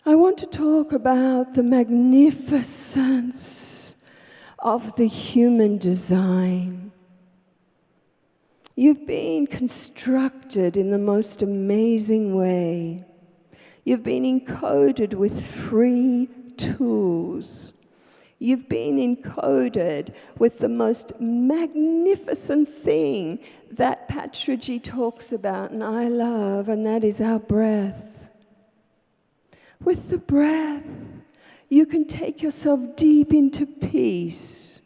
I want to talk about the magnificence of the human design. You've been constructed in the most amazing way. You've been encoded with free tools. You've been encoded with the most magnificent thing that Patrici talks about and I love, and that is our breath. With the breath, you can take yourself deep into peace.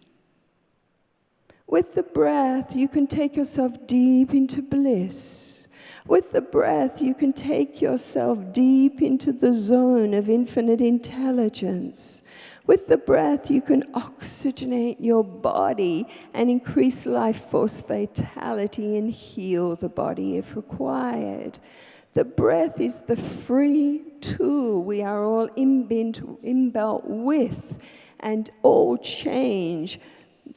With the breath, you can take yourself deep into bliss. With the breath, you can take yourself deep into the zone of infinite intelligence. With the breath, you can oxygenate your body and increase life force vitality and heal the body if required. The breath is the free tool we are all inbuilt with, and all change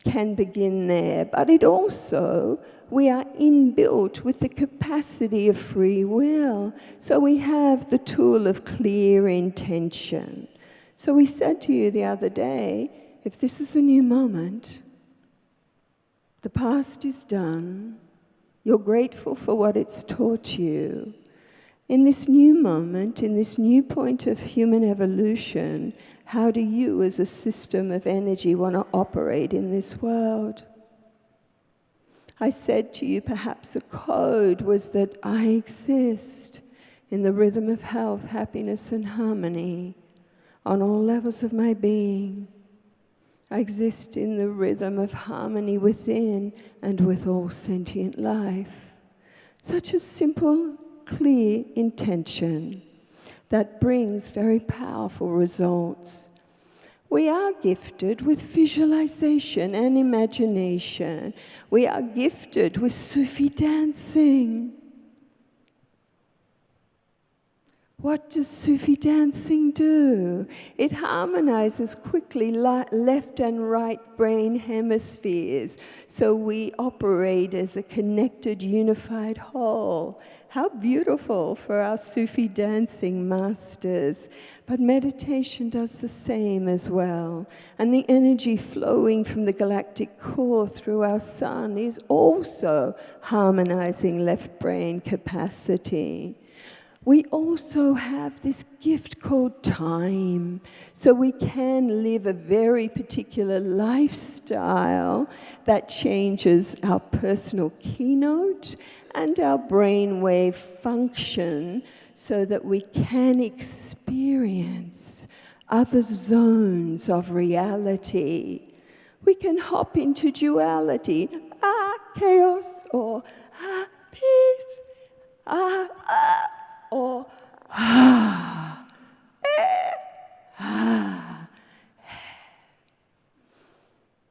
can begin there. But it also, we are inbuilt with the capacity of free will. So we have the tool of clear intention. So we said to you the other day, if this is a new moment, the past is done, you're grateful for what it's taught you. In this new moment, in this new point of human evolution, how do you as a system of energy want to operate in this world? I said to you, perhaps a code was that I exist in the rhythm of health, happiness, and harmony on all levels of my being. I exist in the rhythm of harmony within and with all sentient life. Such a simple, clear intention that brings very powerful results. We are gifted with visualization and imagination. We are gifted with Sufi dancing. What does Sufi dancing do? It harmonizes quickly left and right brain hemispheres, so we operate as a connected, unified whole. How beautiful for our Sufi dancing masters. But meditation does the same as well. And the energy flowing from the galactic core through our sun is also harmonizing left brain capacity. We also have this gift called time, so we can live a very particular lifestyle that changes our personal keynote and our brainwave function so that we can experience other zones of reality. We can hop into duality, chaos, or peace, or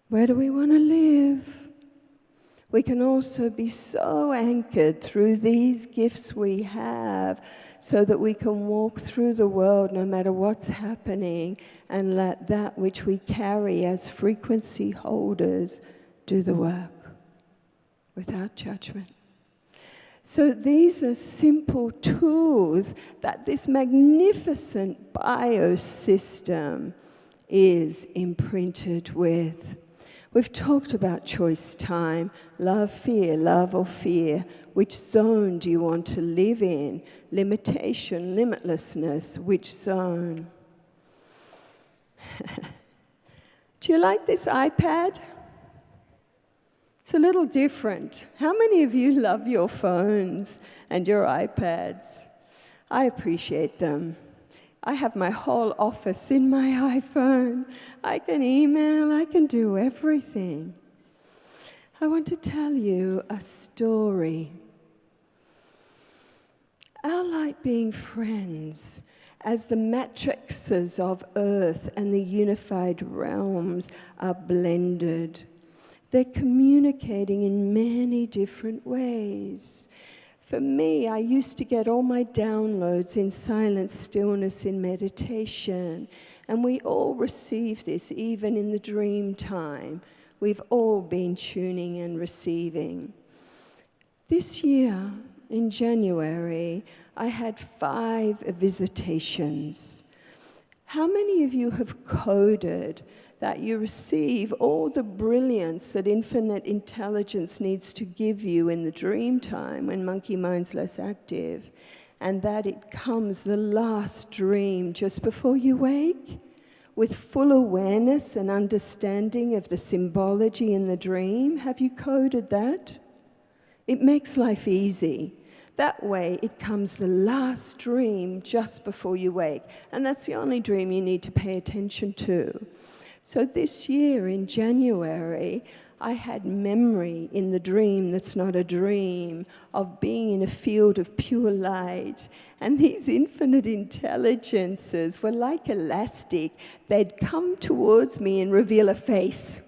where do we want to live? We can also be so anchored through these gifts we have so that we can walk through the world no matter what's happening and let that which we carry as frequency holders do the work without judgment. So these are simple tools that this magnificent biosystem is imprinted with. We've talked about choice time, love, or fear. Which zone do you want to live in? Limitation, limitlessness, which zone? Do you like this iPad? It's a little different. How many of you love your phones and your iPads? I appreciate them. I have my whole office in my iPhone. I can email, I can do everything. I want to tell you a story. Our light being friends, as the matrices of Earth and the unified realms are blended, they're communicating in many different ways. For me, I used to get all my downloads in silence, stillness, in meditation. And we all receive this, even in the dream time. We've all been tuning and receiving. This year, in January, I had 5 visitations. How many of you have coded that you receive all the brilliance that infinite intelligence needs to give you in the dream time when monkey mind's less active, and that it comes the last dream just before you wake with full awareness and understanding of the symbology in the dream? Have you coded that? It makes life easy. That way, it comes the last dream just before you wake. And that's the only dream you need to pay attention to. So this year in January, I had memory in the dream that's not a dream of being in a field of pure light. And these infinite intelligences were like elastic. They'd come towards me and reveal a face.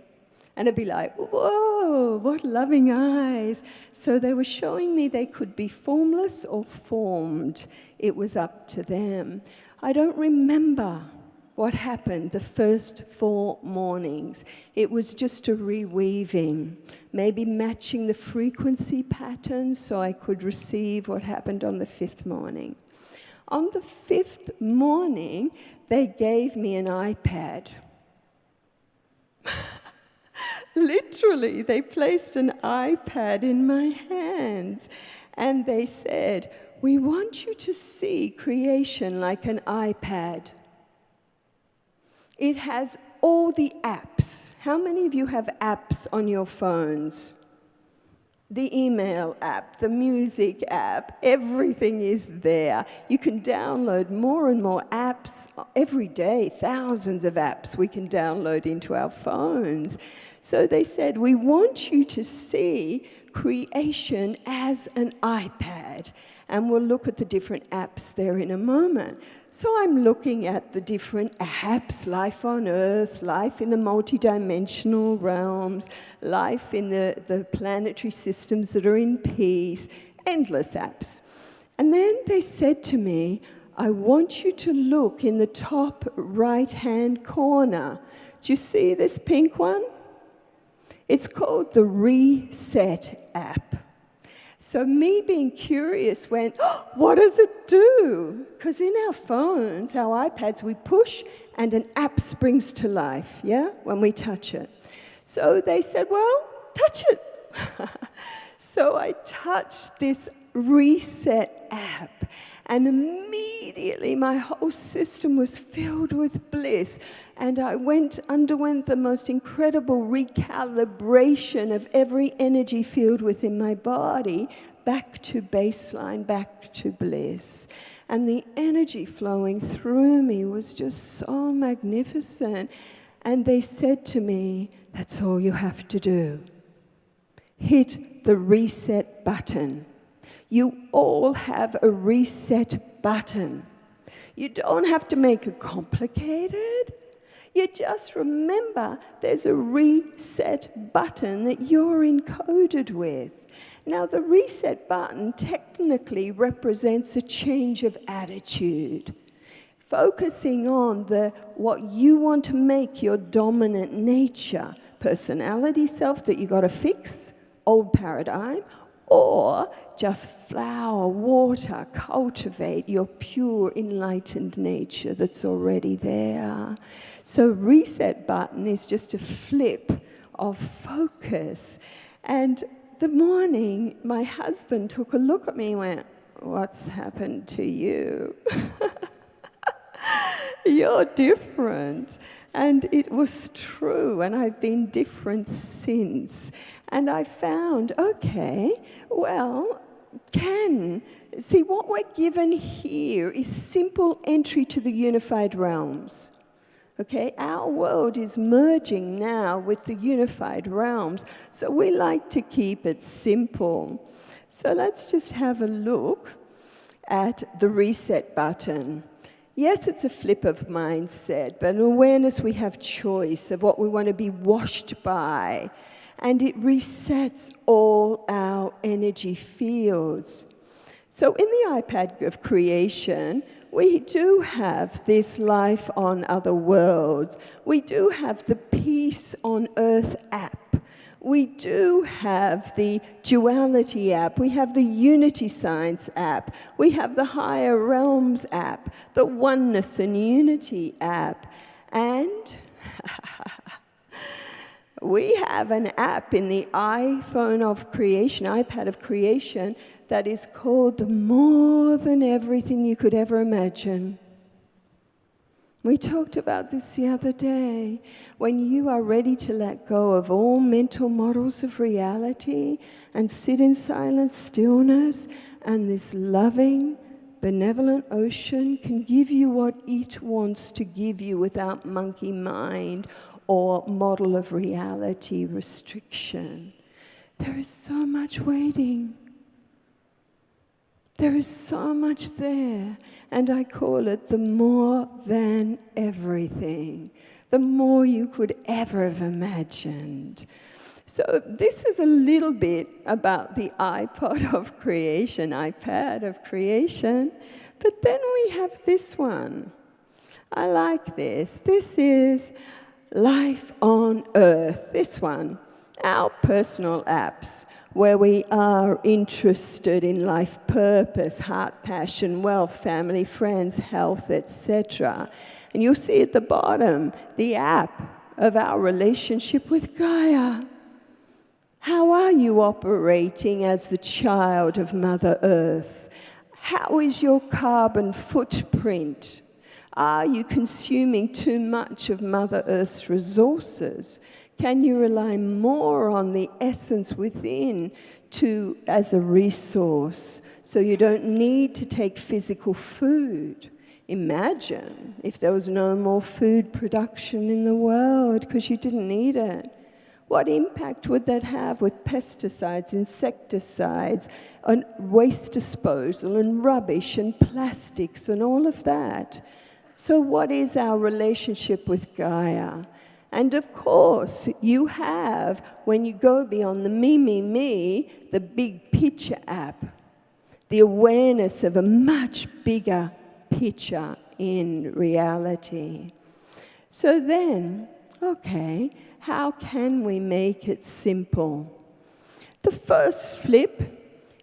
And I'd be like, whoa, what loving eyes. So they were showing me they could be formless or formed. It was up to them. I don't remember what happened the first 4 mornings. It was just a reweaving, maybe matching the frequency patterns so I could receive what happened on the 5th morning. On the 5th morning, they gave me an iPad. Literally, they placed an iPad in my hands and they said, we want you to see creation like an iPad. It has all the apps. How many of you have apps on your phones? The email app, the music app, everything is there. You can download more and more apps every day, thousands of apps we can download into our phones. So they said, we want you to see creation as an iPad. And we'll look at the different apps there in a moment. So I'm looking at the different apps, life on Earth, life in the multidimensional realms, life in the planetary systems that are in peace, endless apps. And then they said to me, I want you to look in the top right-hand corner. Do you see this pink one? It's called the Reset app. So me being curious went, oh, what does it do? Because in our phones, our iPads, we push and an app springs to life, yeah, when we touch it. So they said, well, touch it. So I touched this Reset app, and immediately my whole system was filled with bliss, and I underwent the most incredible recalibration of every energy field within my body back to baseline, back to bliss. And the energy flowing through me was just so magnificent. And they said to me, that's all you have to do. Hit the reset button. You all have a reset button. You don't have to make it complicated. You just remember there's a reset button that you're encoded with. Now, the reset button technically represents a change of attitude, focusing on what you want to make your dominant nature, personality self that you got to fix, old paradigm, or just flower, water, cultivate your pure, enlightened nature that's already there. So reset button is just a flip of focus. And the morning, my husband took a look at me and went, what's happened to you? You're different. And it was true, and I've been different since. And I found, okay, well, see, what we're given here is simple entry to the unified realms. Okay, our world is merging now with the unified realms, so we like to keep it simple. So let's just have a look at the reset button. Yes, it's a flip of mindset, but in awareness we have choice of what we want to be washed by, and it resets all our energy fields. So in the iPad of creation, we do have this life on other worlds. We do have the Peace on Earth app, We do have the Duality app, we have the Unity Science app, we have the Higher Realms app, the Oneness and Unity app, and we have an app in the iPhone of creation, iPad of creation, that is called the More Than Everything You Could Ever Imagine. We talked about this the other day. When you are ready to let go of all mental models of reality and sit in silent stillness, and this loving, benevolent ocean can give you what it wants to give you without monkey mind or model of reality restriction. There is so much waiting. There is so much there, and I call it the more than everything, the more you could ever have imagined. So this is a little bit about the iPod of creation, iPad of creation, but then we have this one. I like this. This is Life on Earth, this one, our personal apps, where we are interested in life purpose, heart passion, wealth, family, friends, health, etc. And you'll see at the bottom the app of our relationship with Gaia. How are you operating as the child of Mother Earth? How is your carbon footprint? Are you consuming too much of Mother Earth's resources? Can you rely more on the essence within as a resource, so you don't need to take physical food? Imagine if there was no more food production in the world because you didn't need it. What impact would that have with pesticides, insecticides, and waste disposal, and rubbish, and plastics, and all of that? So what is our relationship with Gaia? And of course, you have, when you go beyond the me, the big picture app, the awareness of a much bigger picture in reality. So then, okay, how can we make it simple? The first flip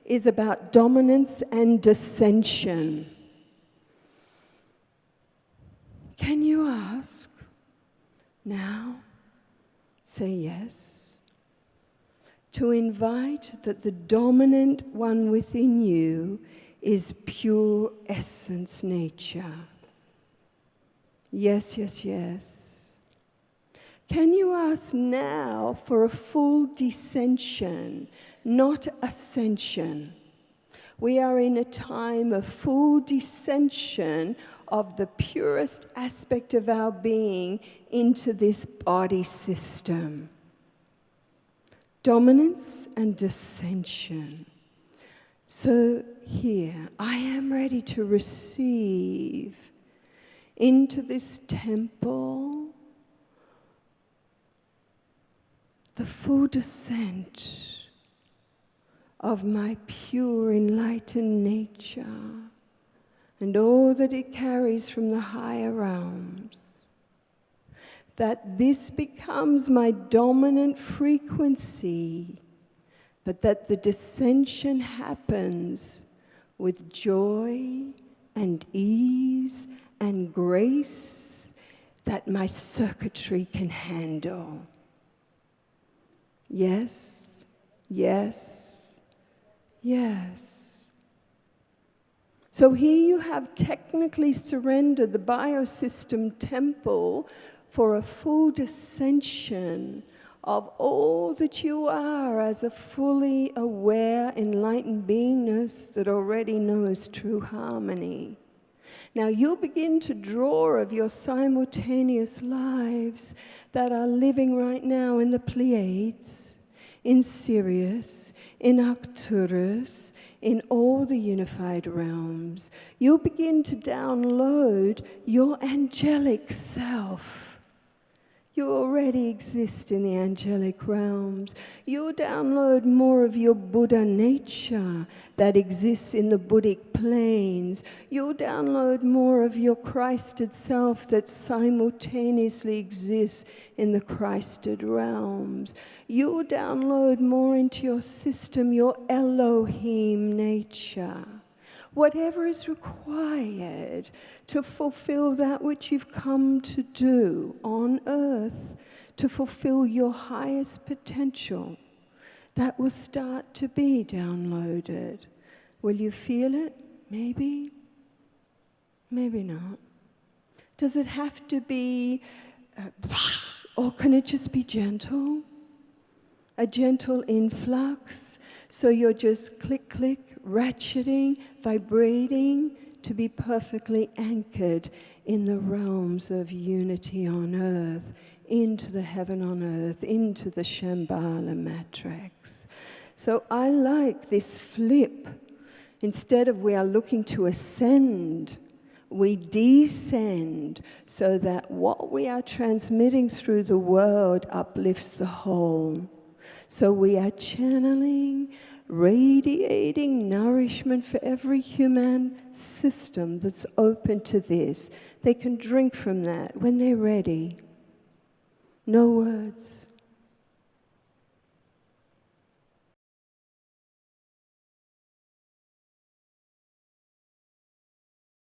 is about dominance and dissension. Can you ask? Now, say yes. To invite that the dominant one within you is pure essence nature. Yes, yes, yes. Can you ask now for a full descension, not ascension? We are in a time of full descension of the purest aspect of our being into this body system. Dominance and dissension. So here, I am ready to receive into this temple the full descent of my pure enlightened nature and all that it carries from the higher realms, that this becomes my dominant frequency, but that the dissension happens with joy and ease and grace that my circuitry can handle. Yes, yes, yes. So here you have technically surrendered the biosystem temple for a full dissension of all that you are as a fully aware, enlightened beingness that already knows true harmony. Now you'll begin to draw of your simultaneous lives that are living right now in the Pleiades, in Sirius, in Arcturus, in all the unified realms. You'll begin to download your angelic self. You already exist in the angelic realms. You'll download more of your Buddha nature that exists in the Buddhic planes. You'll download more of your Christed self that simultaneously exists in the Christed realms. You'll download more into your system your Elohim nature. Whatever is required to fulfill that which you've come to do on earth, to fulfill your highest potential, that will start to be downloaded. Will you feel it? Maybe. Maybe not. Does it have to be, or can it just be gentle? A gentle influx, so you're just click, click, ratcheting, vibrating to be perfectly anchored in the realms of unity on earth, into the heaven on earth, into the Shambhala matrix. So I like this flip. Instead of we are looking to ascend, we descend so that what we are transmitting through the world uplifts the whole. So we are channeling, radiating nourishment for every human system that's open to this. They can drink from that when they're ready. No words.